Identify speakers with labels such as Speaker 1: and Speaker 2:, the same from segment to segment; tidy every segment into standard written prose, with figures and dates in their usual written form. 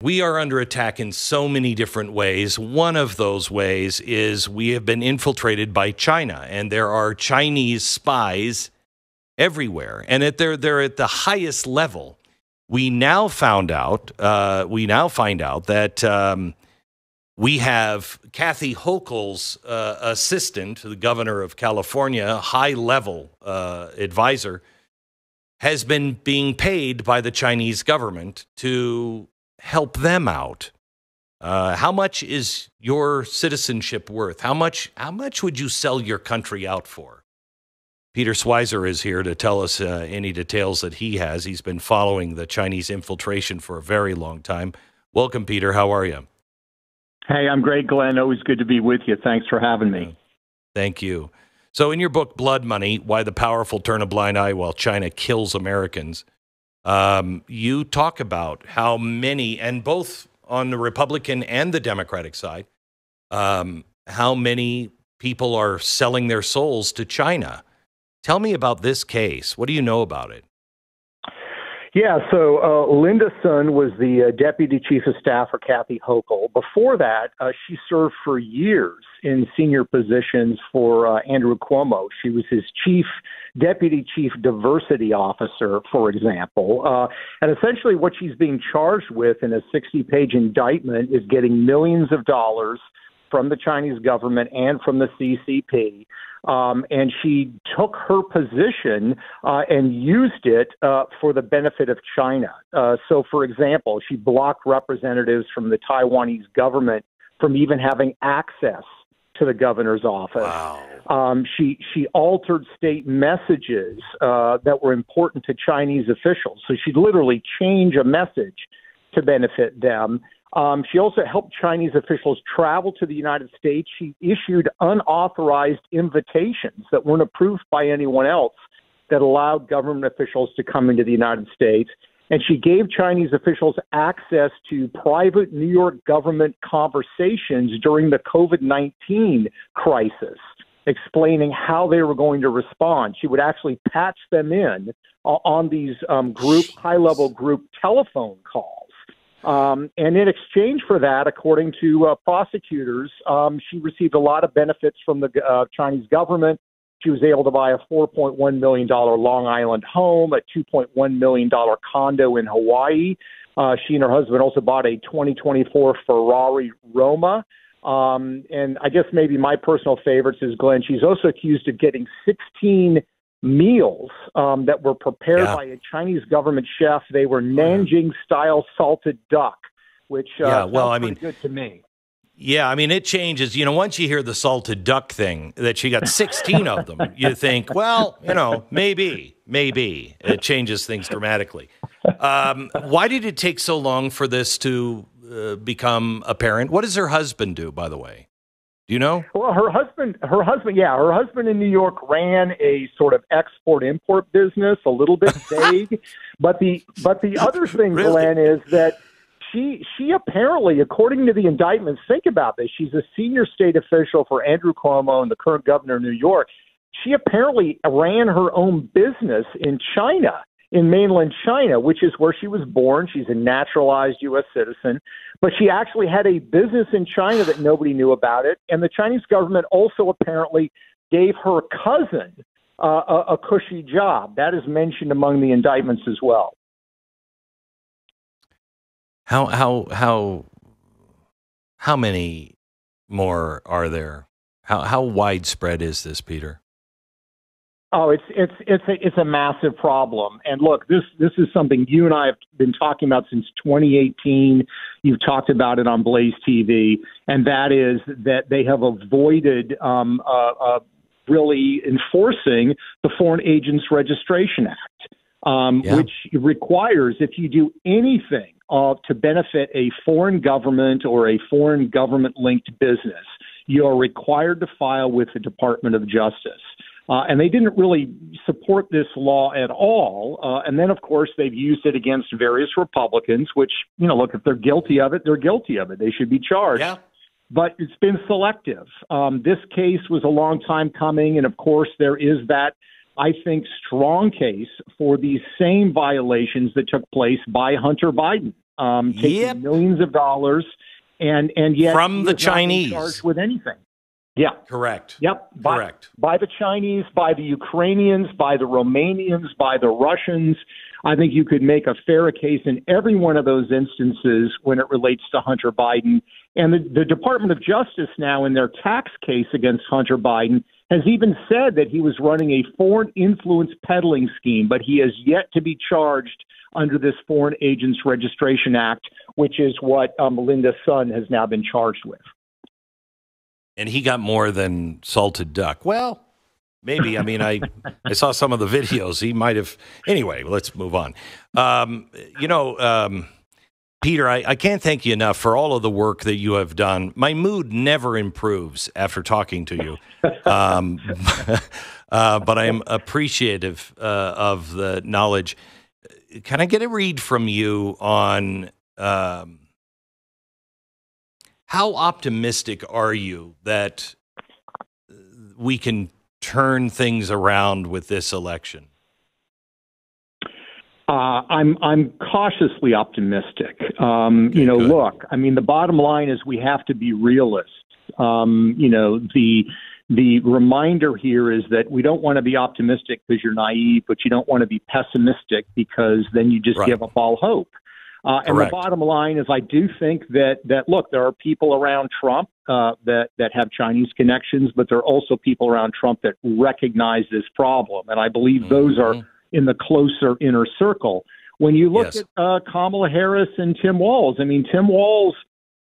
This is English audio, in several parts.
Speaker 1: We are under attack in so many different ways. One of those ways is we have been infiltrated by China, and there are Chinese spies everywhere, and they're at the highest level. We now find out that we have Kathy Hochul's assistant, the governor of California, high-level advisor, has been being paid by the Chinese government to help them out. How much is your citizenship worth? How much would you sell your country out for? Peter Schweizer is here to tell us any details that he has. He's been following the Chinese infiltration for a very long time. Welcome, Peter. How are you?
Speaker 2: Hey, I'm great, Glenn. Always good to be with you. Thanks for having me.
Speaker 1: Thank you. So in your book, Blood Money, Why the Powerful Turn a Blind Eye While China Kills Americans, you talk about how many, and both on the Republican and the Democratic side, how many people are selling their souls to China. Tell me about this case. What do you know about it?
Speaker 2: Yeah, so Linda Sun was the deputy chief of staff for Kathy Hochul. Before that, she served for years in senior positions for Andrew Cuomo. She was his deputy chief diversity officer, for example. And essentially what she's being charged with in a 60-page indictment is getting millions of dollars from the Chinese government and from the CCP. And she took her position and used it for the benefit of China. So, for example, she blocked representatives from the Taiwanese government from even having access to the governor's office.
Speaker 1: Wow.
Speaker 2: She altered state messages that were important to Chinese officials. So she'd literally change a message to benefit them. She also helped Chinese officials travel to the United States. She issued unauthorized invitations that weren't approved by anyone else that allowed government officials to come into the United States. And she gave Chinese officials access to private New York government conversations during the COVID-19 crisis, explaining how they were going to respond. She would actually patch them in on these high-level group telephone calls. And in exchange for that, according to prosecutors, she received a lot of benefits from the Chinese government. She was able to buy a $4.1 million Long Island home, a $2.1 million condo in Hawaii. She and her husband also bought a 2024 Ferrari Roma. And I guess maybe my personal favorites is, Glenn, she's also accused of getting 16 meals that were prepared by a Chinese government chef. They were Nanjing-style salted duck, which sounds pretty good to me.
Speaker 1: Yeah, I mean, it changes. Once you hear the salted duck thing, that she got 16 of them, you think, well, maybe. It changes things dramatically. Why did it take so long for this to become apparent? What does her husband do, by the way? Do you know?
Speaker 2: Well, her husband in New York ran a sort of export-import business, a little bit vague. but the other thing,
Speaker 1: Really?
Speaker 2: Glenn, is that she apparently, according to the indictments, think about this, she's a senior state official for Andrew Cuomo and the current governor of New York. She apparently ran her own business in China, in mainland China, which is where she was born. She's a naturalized U.S. citizen. But she actually had a business in China that nobody knew about it. And the Chinese government also apparently gave her cousin a cushy job. That is mentioned among the indictments as well.
Speaker 1: How many more are there? How widespread is this, Peter?
Speaker 2: Oh, it's a massive problem. And look, this is something you and I have been talking about since 2018. You've talked about it on Blaze TV, and that is that they have avoided really enforcing the Foreign Agents Registration Act, which requires if you do anything to benefit a foreign government or a foreign government-linked business, you are required to file with the Department of Justice. And they didn't really support this law at all. And then, of course, they've used it against various Republicans, which, look, if they're guilty of it, they're guilty of it. They should be charged. Yeah. But it's been selective. This case was a long time coming. And, of course, there is that, I think, strong case for these same violations that took place by Hunter Biden. taking millions of dollars, and yet
Speaker 1: from the
Speaker 2: he is not being
Speaker 1: Chinese
Speaker 2: charged with anything. Yeah.
Speaker 1: Correct.
Speaker 2: Yep.
Speaker 1: Correct.
Speaker 2: By the Chinese, by the Ukrainians, by the Romanians, by the Russians. I think you could make a fair case in every one of those instances when it relates to Hunter Biden. And the Department of Justice now, in their tax case against Hunter Biden, has even said that he was running a foreign influence peddling scheme, but he has yet to be charged under this Foreign Agents Registration Act, which is what Melinda's son has now been charged with.
Speaker 1: And he got more than salted duck. Well, maybe. I mean, I saw some of the videos. He might have. Anyway, let's move on. Peter, I can't thank you enough for all of the work that you have done. My mood never improves after talking to you. But I am appreciative of the knowledge. Can I get a read from you on how optimistic are you that we can turn things around with this election?
Speaker 2: I'm cautiously optimistic. Look, I mean, the bottom line is we have to be realists. The reminder here is that we don't want to be optimistic because you're naive, but you don't want to be pessimistic because then you just give up all hope. And the bottom line is I do think that look, there are people around Trump that have Chinese connections, but there are also people around Trump that recognize this problem. And I believe those are in the closer inner circle. When you look at Kamala Harris and Tim Walz, I mean, Tim Walz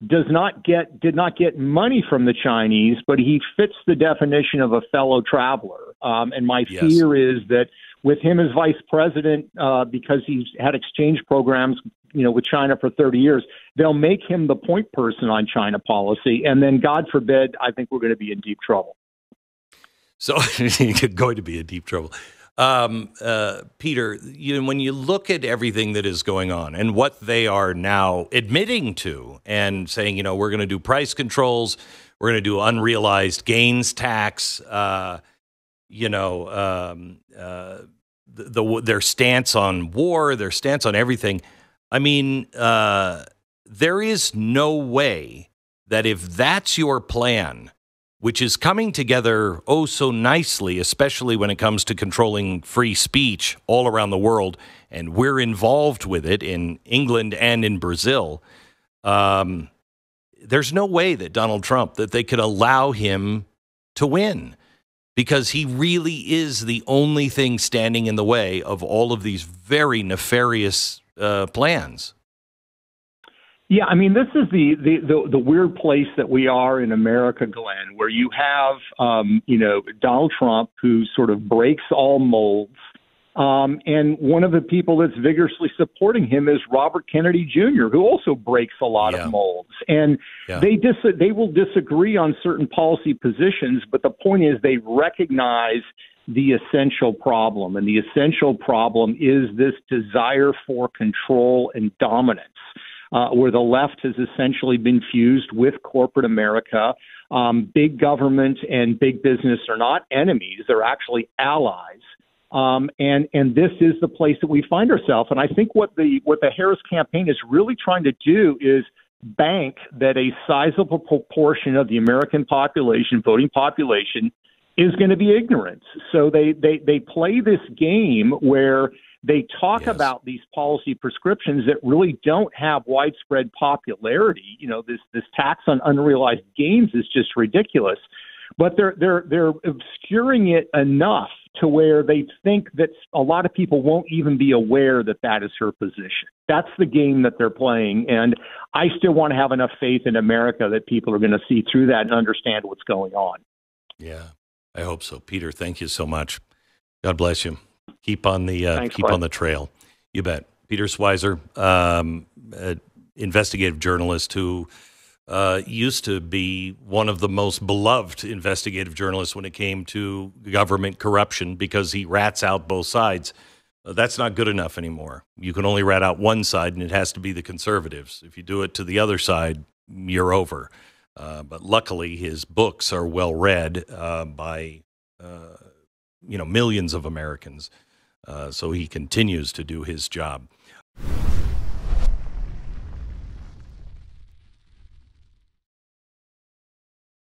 Speaker 2: did not get money from the Chinese, but he fits the definition of a fellow traveler. And my fear is that with him as vice president, because he's had exchange programs, with China for 30 years, they'll make him the point person on China policy. And then, God forbid, I think we're going to be in deep trouble.
Speaker 1: So you're going to be in deep trouble. Peter, when you look at everything that is going on and what they are now admitting to and saying, we're going to do price controls, we're going to do unrealized gains tax, their stance on war, their stance on everything. I mean, there is no way that if that's your plan, which is coming together oh so nicely, especially when it comes to controlling free speech all around the world, and we're involved with it in England and in Brazil, there's no way that Donald Trump, that they could allow him to win, because he really is the only thing standing in the way of all of these very nefarious plans.
Speaker 2: Yeah, I mean, this is the weird place that we are in America, Glenn, where you have, Donald Trump, who sort of breaks all molds. And one of the people that's vigorously supporting him is Robert Kennedy Jr., who also breaks a lot of molds. And they will disagree on certain policy positions, but the point is they recognize the essential problem. And the essential problem is this desire for control and dominance. Where the left has essentially been fused with corporate America. Big government and big business are not enemies; they're actually allies. And this is the place that we find ourselves. And I think what the Harris campaign is really trying to do is bank that a sizable proportion of the American population, voting population, is going to be ignorant. So they play this game where they talk about these policy prescriptions that really don't have widespread popularity. This tax on unrealized gains is just ridiculous, but they're obscuring it enough to where they think that a lot of people won't even be aware that that is her position. That's the game that they're playing, and I still want to have enough faith in America that people are going to see through that and understand what's going on.
Speaker 1: Yeah, I hope so. Peter, thank you so much. God bless you. Keep on the
Speaker 2: Thanks,
Speaker 1: on the trail. You bet. Peter Schweizer, investigative journalist who used to be one of the most beloved investigative journalists when it came to government corruption because he rats out both sides. That's not good enough anymore. You can only rat out one side, and it has to be the conservatives. If you do it to the other side, you're over. But luckily, his books are well read by millions of Americans. So he continues to do his job.